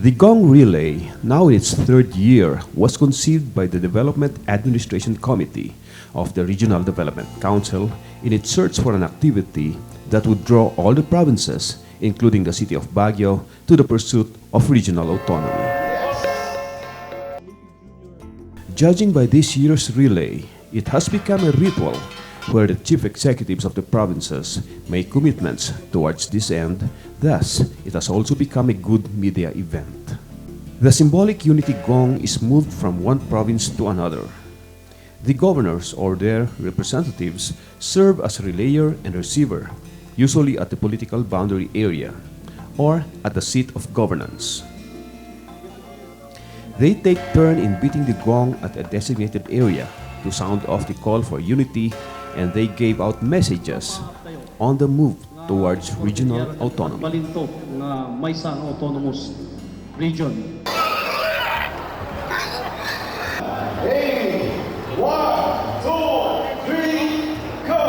The Gong Relay, now in its third year, was conceived by the Development Administration Committee of the Regional Development Council in its search for an activity that would draw all the provinces, including the city of Baguio, to the pursuit of regional autonomy. Judging by this year's relay, it has become a ritual where the chief executives of the provinces make commitments towards this end. Thus, it has also become a good media event. The symbolic unity gong is moved from one province to another. The governors or their representatives serve as relayer and receiver, usually at the political boundary area or at the seat of governance. They take turn in beating the gong at a designated area to sound off the call for unity, and they gave out messages on the move towards regional autonomy. Balintog na may isang autonomous region. Hey, 1, 2, 3, go!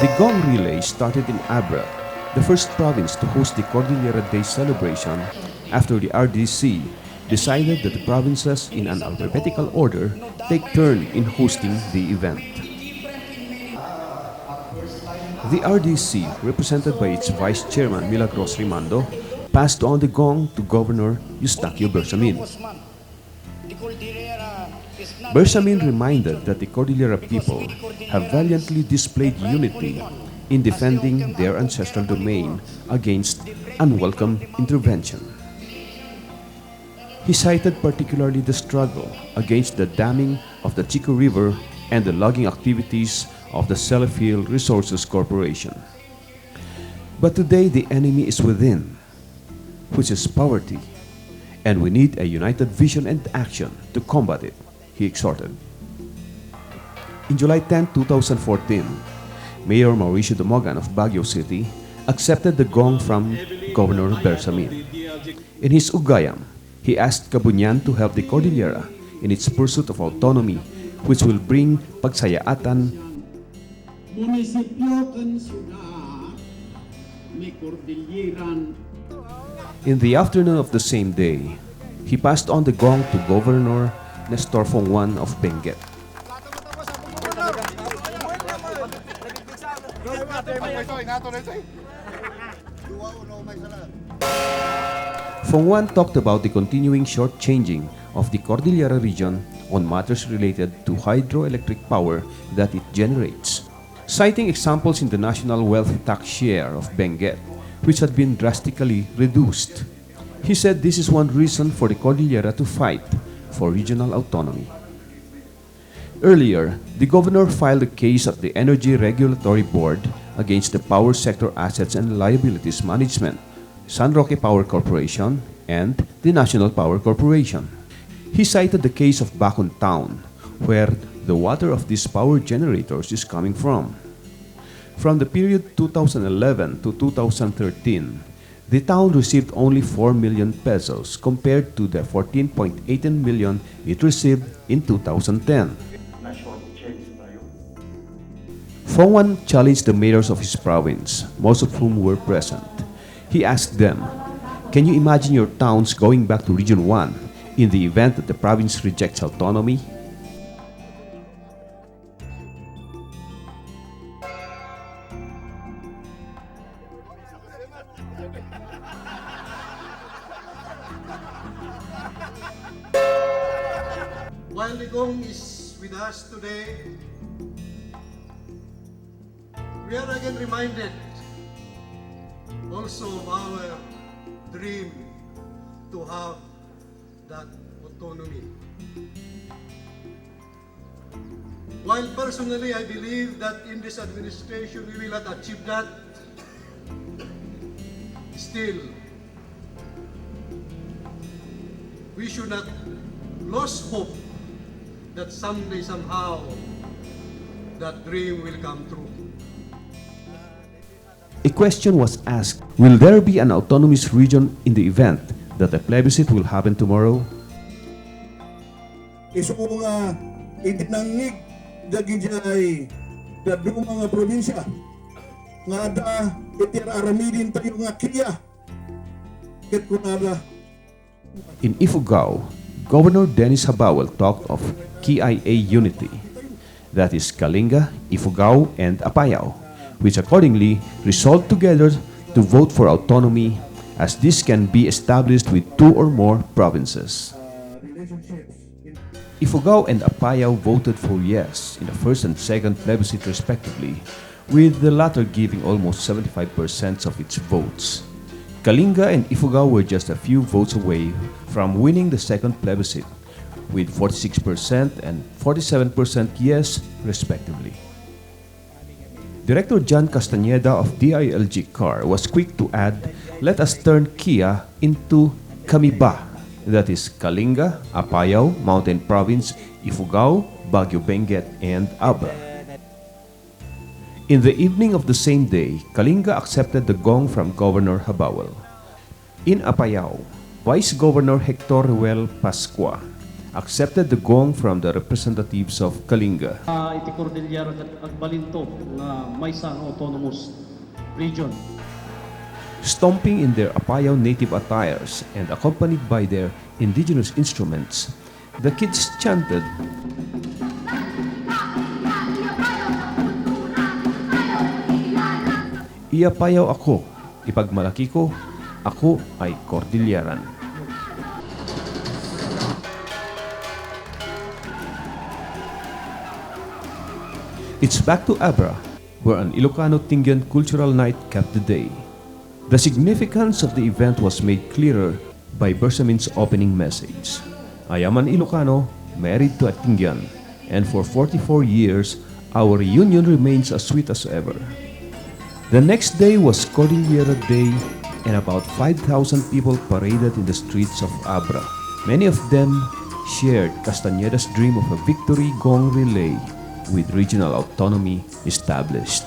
The Gong Relay started in Abra, the first province to host the Cordillera Day celebration after the RDC decided that the provinces in an alphabetical order take turn in hosting the event. The RDC, represented by its Vice Chairman Milagros Rimando, passed on the gong to Governor Eustaquio Bersamin. Bersamin reminded that the Cordillera people have valiantly displayed unity in defending their ancestral domain against unwelcome intervention. He cited particularly the struggle against the damming of the Chico River and the logging activities of the Sellafield Resources Corporation. But today the enemy is within, which is poverty, and we need a united vision and action to combat it, he exhorted. In July 10, 2014, Mayor Mauricio Dumogan of Baguio City accepted the gong from Governor Bersamin. In his ugayam, he asked Kabunyan to help the Cordillera in its pursuit of autonomy, which will bring pagsayaatan. In the afternoon of the same day, he passed on the gong to Governor Nestor Fongwan of Benguet. Fongwan talked about the continuing shortchanging of the Cordillera region on matters related to hydroelectric power that it generates, citing examples in the national wealth tax share of Benguet, which had been drastically reduced. He said this is one reason for the Cordillera to fight for regional autonomy. Earlier, the governor filed a case at the Energy Regulatory Board against the Power Sector Assets and Liabilities Management, San Roque Power Corporation, and the National Power Corporation. He cited the case of Bacon Town, where the water of these power generators is coming from. From the period 2011 to 2013, the town received only 4 million pesos compared to the 14.18 million it received in 2010. Fongwan challenged the mayors of his province, most of whom were present. He asked them, "Can you imagine your towns going back to Region 1 in the event that the province rejects autonomy?" While the Gong is with us today, we are again reminded also of our dream to have that autonomy. While personally I believe that in this administration we will not achieve that, still we should not lose hope that someday somehow that dream will come true. A question was asked, will there be an autonomous region in the event that a plebiscite will happen tomorrow? Iso ko nga itinangig dagiti ay dadong mga probinsya nga da itir aramidin tayo nga kiya ket kunada. In Ifugao, Governor Dennis Habawal talked of KIA unity, that is Kalinga, Ifugao, and Apayao, which accordingly resolved together to vote for autonomy, as this can be established with 2 or more provinces. Ifugao and Apayao voted for yes in the first and second plebiscite respectively, with the latter giving almost 75% of its votes. Kalinga and Ifugao were just a few votes away from winning the second plebiscite, with 46% and 47% yes, respectively. Director John Castañeda of DILG CAR was quick to add, "Let us turn Kia into Kamiba," that is Kalinga, Apayao, Mountain Province, Ifugao, Baguio Benguet, and Abra. In the evening of the same day, Kalinga accepted the gong from Governor Habawal. In Apayao, Vice Governor Hector Ruel Pascua accepted the gong from the representatives of Kalinga. Iti Cordillera at Balinto nga may sang autonomous region. Stomping in their Apayao native attires and accompanied by their indigenous instruments, the kids chanted, "Iapayaw ako, ipagmalaki ko, ako ay Cordilleran." It's back to Abra, where an Ilocano Tingyan cultural night kept the day. The significance of the event was made clearer by Bersamin's opening message. "I am an Ilocano, married to a Tingyan, and for 44 years, our reunion remains as sweet as ever." The next day was Cordillera Day, and about 5,000 people paraded in the streets of Abra. Many of them shared Castañeda's dream of a victory gong relay with regional autonomy established.